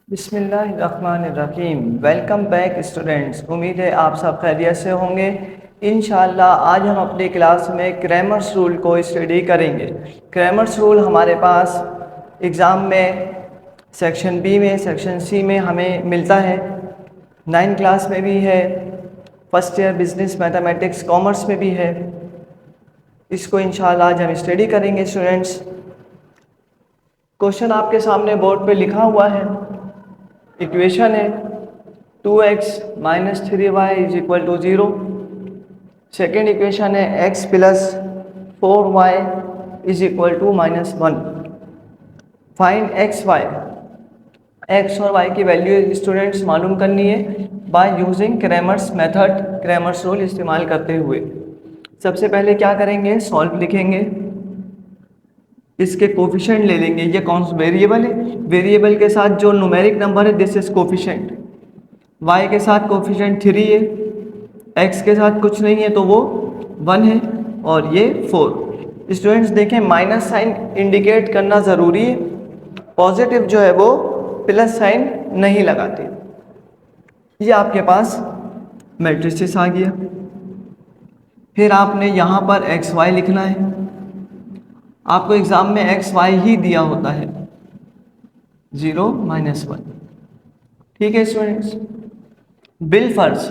बिस्मिल्लाहिर्रहमानिर्रहीम। Welcome back students. उम्मीद है आप सब खैरियत से होंगे। इंशाअल्लाह आज हम अपनी क्लास में क्रैमर्स रूल को स्टडी करेंगे। क्रैमर्स रूल हमारे पास एग्ज़ाम में सेक्शन बी में, सेक्शन सी में हमें मिलता है, 9 क्लास में भी है, first year business mathematics commerce में भी है। इसको इंशाअल्लाह आज हम स्टडी करेंगे स्टूडेंट्स। क्वेश्चन आपके सामने बोर्ड पे लिखा हुआ है। इक्वेशन है 2x minus 3y is equal to 0। Second equation है x plus 4y is equal to -1। Find x y। x और y की वैल्यू स्टूडेंट्स मालूम करनी है by using Cramer's method, Cramer's rule इस्तेमाल करते हुए। सबसे पहले क्या करेंगे, सॉल्व लिखेंगे, इसके कोफिशिएंट ले लेंगे। ये कौन सा वेरिएबल है, वेरिएबल के साथ जो न्यूमेरिक नंबर है दिस इज कोफिशिएंट। y के साथ कोफिशिएंट 3 है, x के साथ कुछ नहीं है तो वो 1 है और ये 4। स्टूडेंट्स देखें, माइनस साइन इंडिकेट करना ज़रूरी है, पॉजिटिव जो है वो प्लस साइन नहीं लगाते। ये आपके पास मैट्रिसेस आ गया। फिर आपने यहाँ पर एक्स वाई लिखना है। आपको एग्ज़ाम में एक्स वाई ही दिया होता है, 0 -1। ठीक है स्टूडेंट्स। बिल फर्ज,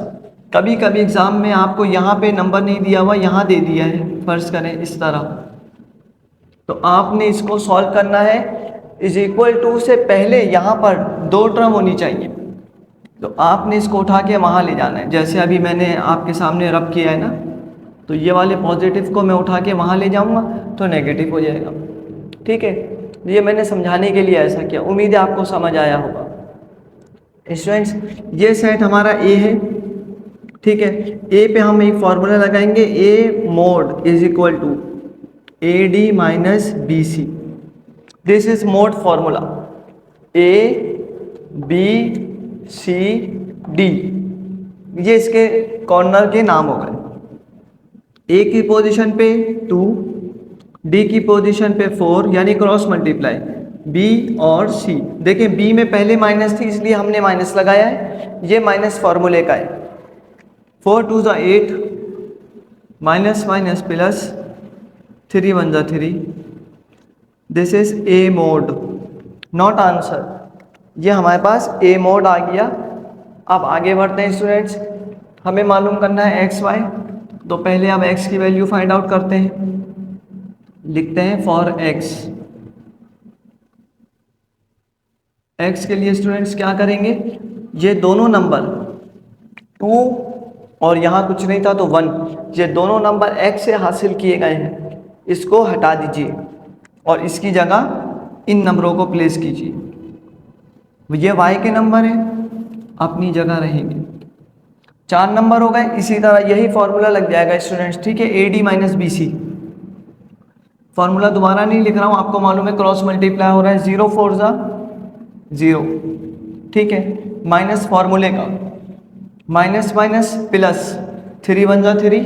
कभी कभी एग्ज़ाम में आपको यहाँ पे नंबर नहीं दिया हुआ, यहाँ दे दिया है, फर्ज करें इस तरह, तो आपने इसको सॉल्व करना है। इज इक्वल टू से पहले यहाँ पर 2 टर्म होनी चाहिए, तो आपने इसको उठा के वहाँ ले जाना है। जैसे अभी मैंने आपके सामने रब किया है ना, तो ये वाले पॉजिटिव को मैं उठा के वहाँ ले जाऊँगा तो नेगेटिव हो जाएगा। ठीक है, ये मैंने समझाने के लिए ऐसा किया। उम्मीद है आपको समझ आया होगा। स्टूडेंट्स, ये सेट हमारा ए है। ठीक है, ए पे हम एक फॉर्मूला लगाएंगे, A mod is equal to A D minus B C. This is mod formula, A B C D, ये इसके कॉर्नर के नाम हो गए। ए की पोजीशन पे 2, डी की पोजीशन पे 4, यानी क्रॉस मल्टीप्लाई बी और सी। देखिए बी में पहले माइनस थी इसलिए हमने माइनस लगाया है, ये माइनस फॉर्मूले का है। 4 2 ज़ा 8, माइनस माइनस प्लस, 3 1 ज़ा 3। This is a mode, not answer. ये हमारे पास ए मोड आ गया। अब आगे बढ़ते हैं स्टूडेंट्स, हमें मालूम करना है एक्स वाई। तो पहले अब x की वैल्यू फाइंड आउट करते हैं। लिखते हैं फॉर x के लिए स्टूडेंट्स क्या करेंगे, ये दोनों नंबर 2 और यहाँ कुछ नहीं था तो 1, ये दोनों नंबर x से हासिल किए गए हैं, इसको हटा दीजिए और इसकी जगह इन नंबरों को प्लेस कीजिए। ये y के नंबर हैं, अपनी जगह रहेंगे। 4 नंबर हो गए। इसी तरह यही फॉर्मूला लग जाएगा स्टूडेंट्स। ठीक है, A D minus B C. Formula दोबारा नहीं लिख रहा हूँ, आपको मालूम है क्रॉस मल्टीप्लाई हो रहा है, 0 4 ज़ा 0। ठीक है, माइनस फॉर्मूले का, माइनस माइनस प्लस, 3 1 ज़ा 3।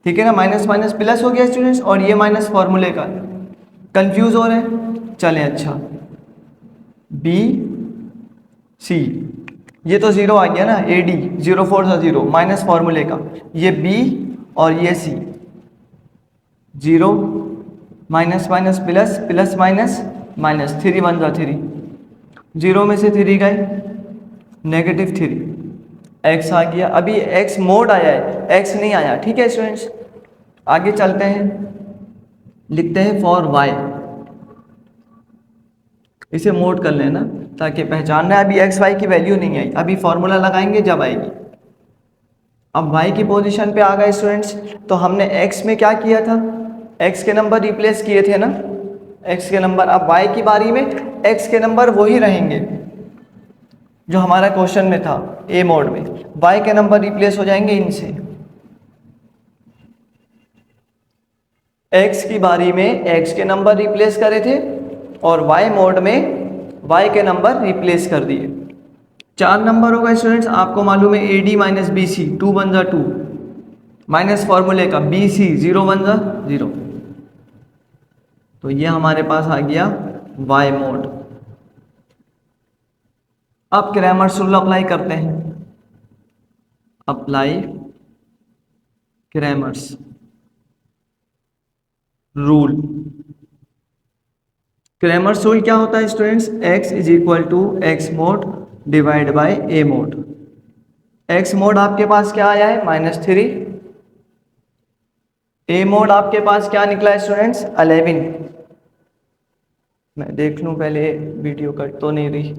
ठीक है ना, माइनस माइनस प्लस हो गया स्टूडेंट्स, और ये माइनस फॉर्मूले का। कंफ्यूज हो रहे हैं, चलें अच्छा। बी सी, ये तो 0 आ गया ना, ए डी 0 4 ज़ा 0, माइनस फॉर्मूले का, ये बी और ये सी, 0 minus minus plus, plus minus minus, 3 1 ज़ा 3, 0 में से 3 गए, नेगेटिव 3, x आ गया। अभी x मोड आया है, x नहीं आया। ठीक है स्टूडेंट्स, आगे चलते हैं, लिखते हैं फॉर y। इसे मोड कर लेना ताकि पहचानना है। अभी एक्स वाई की वैल्यू नहीं आई, अभी फॉर्मूला लगाएंगे जब आएगी। अब y की पोजीशन पे आ गए स्टूडेंट्स, तो हमने x में क्या किया था, x के नंबर रिप्लेस किए थे ना, x के नंबर। अब y की बारी में x के नंबर वही रहेंगे जो हमारा क्वेश्चन में था a मोड में, y के नंबर रिप्लेस हो जाएंगे इनसे। x की बारी में x के नंबर रिप्लेस करे थे और y मोड में y के नंबर रिप्लेस कर दिए। 4 नंबर होगा स्टूडेंट्स, आपको मालूम है A D minus B C, 2 1 ज़ा 2, माइनस फॉर्मूले का बी सी, 0 1 ज़ा 0। तो ये हमारे पास आ गया y मोड। अब क्रैमर्स रूल अप्लाई करते हैं। Apply Cramer's rule. Cramer's rule क्या होता है students? x is equal to X mod divide by A mod. X mod आपके पास क्या आया है? -3। ए मोड आपके पास क्या निकला है स्टूडेंट्स? 11। मैं देख लूं पहले, वीडियो कट तो नहीं रही?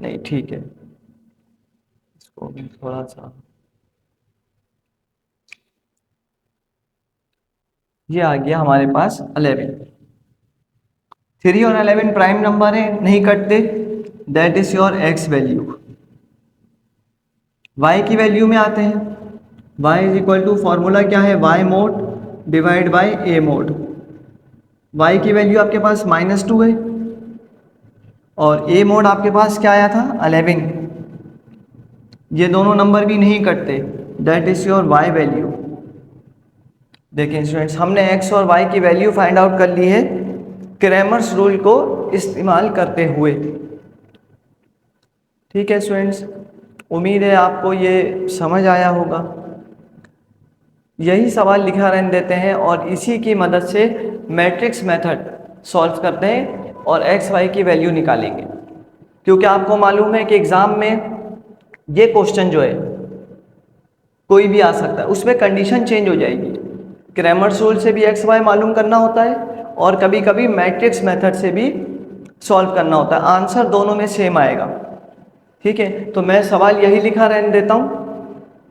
नहीं, ठीक है। इसको मैं थोड़ा सा, ये आ गया हमारे पास 11। 3 और 11 प्राइम नंबर है, नहीं कटते। That is your X value. Y की वैल्यू में आते हैं। Y is equal to, formula क्या है? Y mod divide by A mod. Y की वैल्यू आपके पास -2 है और ए मोड आपके पास क्या आया था? 11। ये दोनों नंबर भी नहीं कटते। That is your Y value. देखिए स्टूडेंट्स, हमने एक्स और वाई की वैल्यू फाइंड आउट कर ली है क्रैमर्स रूल को इस्तेमाल करते हुए। ठीक है स्टूडेंट्स, उम्मीद है आपको ये समझ आया होगा। यही सवाल लिखा रहने देते हैं और इसी की मदद से मैट्रिक्स मेथड सॉल्व करते हैं और एक्स वाई की वैल्यू निकालेंगे। क्योंकि आपको मालूम है कि एग्ज़ाम में ये क्वेश्चन जो है कोई भी आ सकता है, उसमें कंडीशन चेंज हो जाएगी। क्रैमर्स रूल से भी एक्स वाई मालूम करना होता है और कभी कभी मैट्रिक्स मेथड से भी सॉल्व करना होता है। आंसर दोनों में सेम आएगा। ठीक है, तो मैं सवाल यही लिखा रहने देता हूँ,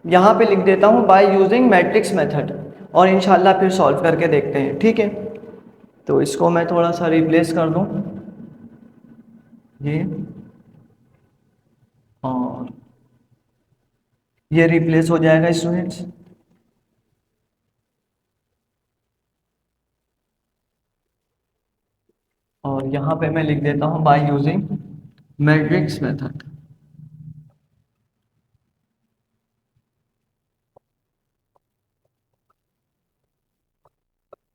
यहाँ पे लिख देता हूँ बाय यूजिंग मैट्रिक्स मेथड, और इंशाल्लाह फिर सॉल्व करके देखते हैं। ठीक है, तो इसको मैं थोड़ा सा रिप्लेस कर दूँ, ये और ये रिप्लेस हो जाएगा स्टूडेंट्स। और यहाँ पे मैं लिख देता हूँ by using matrix method.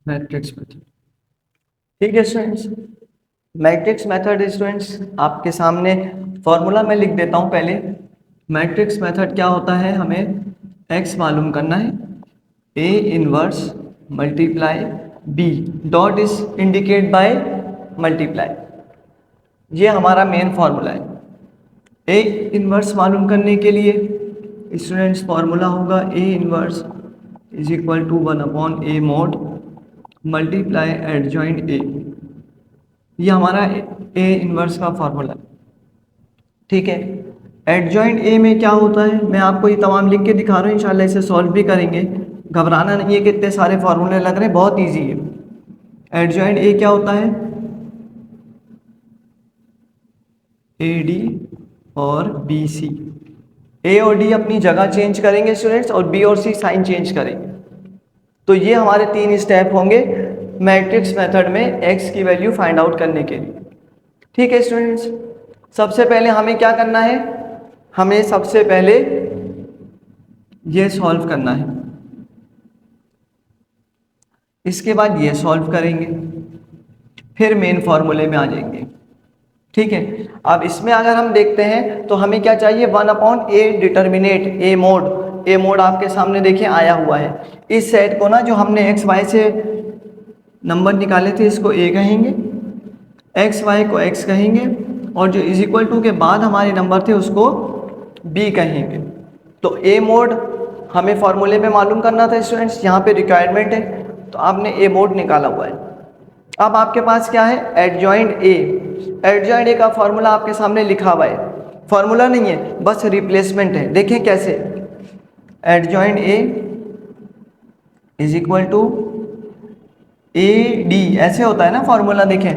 Matrix method. ठीक है स्टूडेंट्स, मैट्रिक्स मेथड स्टूडेंट्स आपके सामने फॉर्मूला में लिख देता हूँ पहले। मैट्रिक्स मेथड क्या होता है? हमें x मालूम करना है, a inverse multiply b, dot is indicate by multiply. ये हमारा मेन फॉर्मूला है। a इनवर्स मालूम करने के लिए स्टूडेंट्स फॉर्मूला होगा a inverse is equal to 1/a mod multiply adjoint a। ये हमारा a इनवर्स का फॉर्मूला है। ठीक है, एडजॉइंट ए में क्या होता है मैं आपको ये तमाम लिख के दिखा रहा हूँ, इंशाल्लाह इसे सॉल्व भी करेंगे। घबराना नहीं है कि इतने सारे फॉर्मूले लग रहे हैं, बहुत इजी है। एडजॉइंट ए क्या होता है? ए डी और बी सी। ए और डी अपनी जगह चेंज करेंगे स्टूडेंट्स और बी और सी साइन चेंज करेंगे। तो ये हमारे 3 स्टेप होंगे मैट्रिक्स मेथड में एक्स की वैल्यू फाइंड आउट करने के लिए। ठीक है स्टूडेंट्स, सबसे पहले हमें क्या करना है? हमें सबसे पहले ये सॉल्व करना है, इसके बाद ये सॉल्व करेंगे, फिर मेन फॉर्मूले में आ जाएंगे। ठीक है, अब इसमें अगर हम देखते हैं तो हमें क्या चाहिए? 1/a डिटर्मिनेट ए मोड। ए मोड आपके सामने देखिए आया हुआ है। इस सेट को ना, जो हमने एक्स वाई से नंबर निकाले थे, इसको a कहेंगे, एक्स वाई को x कहेंगे, और जो इज इक्वल टू के बाद हमारे नंबर थे उसको b कहेंगे। तो a मोड हमें फॉर्मूले में मालूम करना था स्टूडेंट्स, यहाँ पे रिक्वायरमेंट है, तो आपने a मोड निकाला हुआ है। अब आपके पास क्या है? Adjoint a। एडजॉइंट a का फॉर्मूला आपके सामने लिखा हुआ है, फॉर्मूला नहीं है, बस रिप्लेसमेंट है। देखें कैसे? Adjoint a is equal to A D, ऐसे होता है ना फॉर्मूला। देखें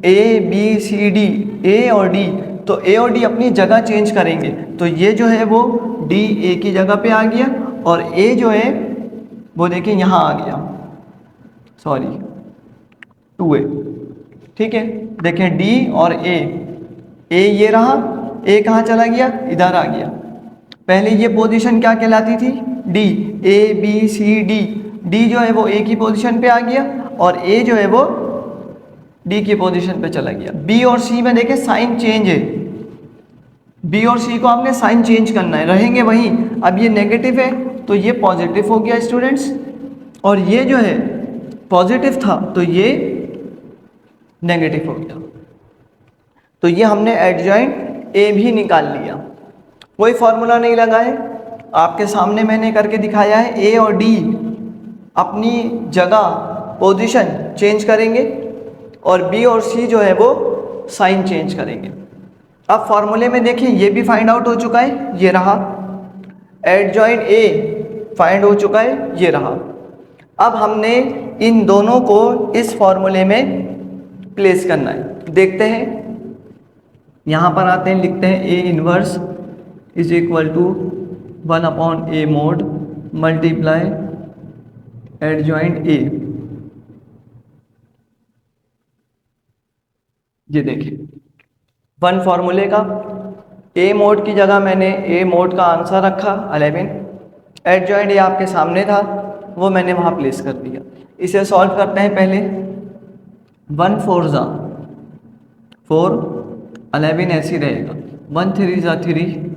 ए बी सी डी, ए और डी, तो ए और डी अपनी जगह चेंज करेंगे। तो ये जो है वो डी ए की जगह पे आ गया और ए जो है वो देखें यहाँ आ गया, सॉरी 2a। ठीक है, देखें डी और ए ये रहा, ए कहाँ चला गया? इधर आ गया। पहले ये पोजीशन क्या कहलाती थी? D, A B C D. D जो है वो ए की पोजीशन पे आ गया और ए जो है वो डी की पोजीशन पे चला गया। बी और सी में देखें साइन चेंज है, बी और सी को आपने साइन चेंज करना है, रहेंगे वहीं। अब ये नेगेटिव है तो ये पॉजिटिव हो गया स्टूडेंट्स, और ये जो है पॉजिटिव था तो ये नेगेटिव हो गया। तो ये हमने एडजॉइंट ए भी निकाल लिया। कोई फॉर्मूला नहीं लगा है, आपके सामने मैंने करके दिखाया है। ए और डी अपनी जगह पोजीशन चेंज करेंगे और बी और सी जो है वो साइन चेंज करेंगे। अब फॉर्मूले में देखिए ये भी फाइंड आउट हो चुका है, ये रहा। एडजॉइंट ए फाइंड हो चुका है, ये रहा। अब हमने इन दोनों को इस फॉर्मूले में प्लेस करना है। देखते हैं, यहाँ पर आते हैं, लिखते हैं A inverse is equal to 1/a mod multiply adjoint A. ये देखिए 1 फॉर्मूले का ए मोड की जगह मैंने ए मोड का आंसर रखा 11। एडजॉइंट ए आपके सामने था, वो मैंने वहाँ प्लेस कर दिया। इसे सॉल्व करते हैं पहले। 1 4 ज़ा 4, 11 ऐसे ही रहेगा। 1 3 ज़ा 3,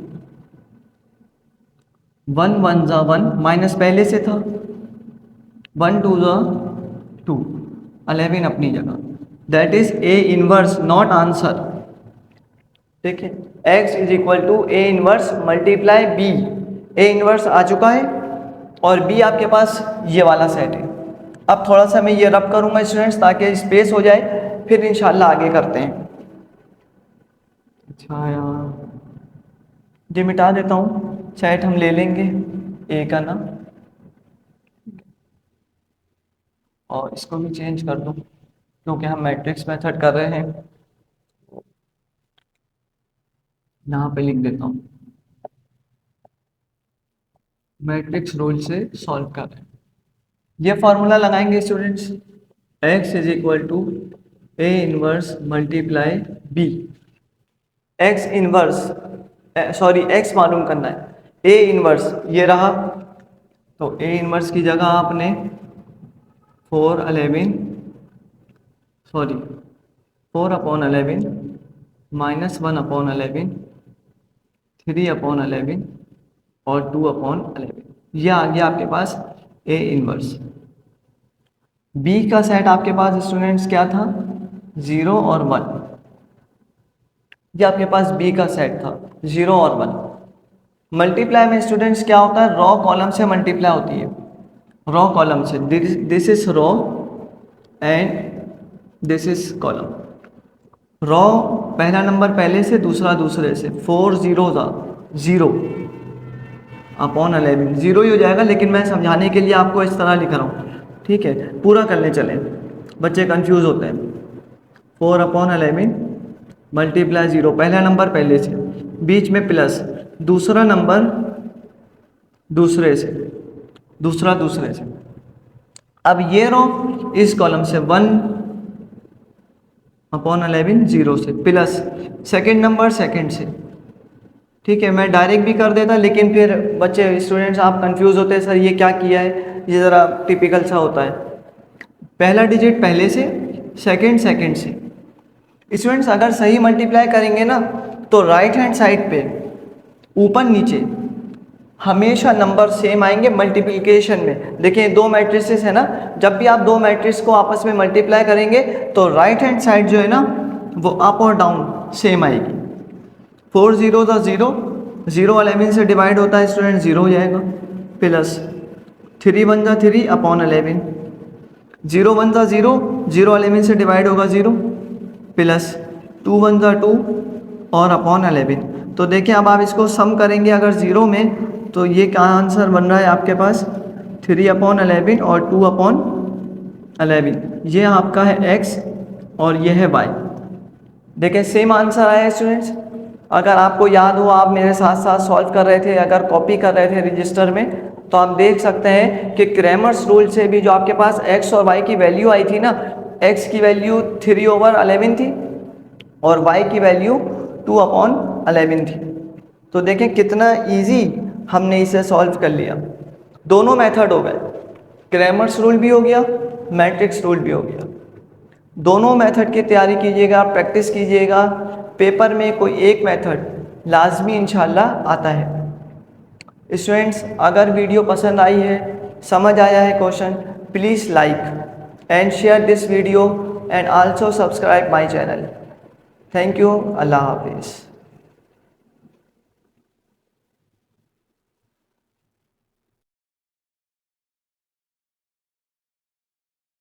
1 1 ज़ा 1, माइनस पहले से था। 1 2 ज़ा 2, 11 अपनी जगह। That is A inverse, not answer. देखिए x is equal to A inverse multiply B. A inverse आ चुका है और b आपके पास ये वाला सेट है। अब थोड़ा सा मैं ये रब करूंगा स्टूडेंट्स ताकि स्पेस हो जाए, फिर इंशाल्लाह आगे करते हैं। अच्छा यार ये मिटा देता हूँ, सेट हम ले लेंगे ए का ना, और इसको भी चेंज कर दूँ क्योंकि हम मैट्रिक्स मेथड कर रहे हैं। यहाँ पे लिख देता हूँ मैट्रिक्स रूल से सॉल्व कर रहे हैं। ये फॉर्मूला लगाएंगे students, x is equal to A inverse multiply B. X inverse sorry x मालूम करना है, ए इनवर्स ये रहा। तो ए इनवर्स की जगह आपने 4/11 माइनस 1/11, 3/11 और 2/11, ये आ गया आपके पास ए इनवर्स। बी का सेट आपके पास स्टूडेंट्स क्या था, 0 और 1। ये आपके पास बी का सेट था 0 और 1। मल्टीप्लाई में स्टूडेंट्स क्या होता है, रॉ कॉलम से मल्टीप्लाई होती है, रॉ कॉलम से। This is raw and this is column. Raw पहला नंबर पहले से, दूसरा दूसरे से। 4 0 0 अपॉन 11, 0 ही हो जाएगा, लेकिन मैं समझाने के लिए आपको इस तरह लिख रहा हूँ, ठीक है। पूरा करने चले, बच्चे कंफ्यूज होते हैं। 4/11 मल्टीप्लाई 0, पहला नंबर पहले से, बीच में प्लस, दूसरा नंबर दूसरे से, दूसरा दूसरे से। अब ये रो इस कॉलम से 1/11 0 से, प्लस सेकंड नंबर सेकंड से, ठीक है। मैं डायरेक्ट भी कर देता, लेकिन फिर बच्चे स्टूडेंट्स आप कंफ्यूज होते हैं, सर ये क्या किया है, ये ज़रा टिपिकल सा होता है। पहला डिजिट पहले से, सेकंड सेकंड से। स्टूडेंट्स अगर सही मल्टीप्लाई करेंगे ना तो राइट हैंड साइड पे ऊपर नीचे हमेशा नंबर सेम आएंगे मल्टीप्लिकेशन में। देखिए 2 मैट्रिसेस है ना, जब भी आप 2 मैट्रिक्स को आपस में मल्टीप्लाई करेंगे तो राइट हैंड साइड जो है ना वो अप और डाउन सेम आएगी। 4 0 0, 0 11 से डिवाइड होता है स्टूडेंट, 0 हो जाएगा, प्लस 3 1 3/11, 0 1 0, 0 11 से डिवाइड होगा 0, प्लस 2 1 2 और/11। तो देखिए अब आप इसको सम करेंगे अगर 0 में, तो ये क्या आंसर बन रहा है आपके पास, 3/11 और 2/11। ये आपका है x और ये है y। देखिए सेम आंसर आया स्टूडेंट्स। अगर आपको याद हो, आप मेरे साथ साथ सॉल्व कर रहे थे, अगर कॉपी कर रहे थे रजिस्टर में, तो आप देख सकते हैं कि क्रैमर्स रूल से भी जो आपके पास x और y की वैल्यू आई थी ना, x की वैल्यू 3/11 थी और y की वैल्यू 2/11 थी। तो देखें कितना इजी हमने इसे सॉल्व कर लिया। दोनों मेथड हो गए, क्रैमर्स रूल भी हो गया, मैट्रिक्स रूल भी हो गया। दोनों मेथड की तैयारी कीजिएगा, प्रैक्टिस कीजिएगा। पेपर में कोई एक मेथड लाजमी इंशाल्लाह आता है। स्टूडेंट्स, अगर वीडियो पसंद आई है, समझ आया है question, please like and share this video and also subscribe my channel. Thank you. अल्लाह हाफिज़।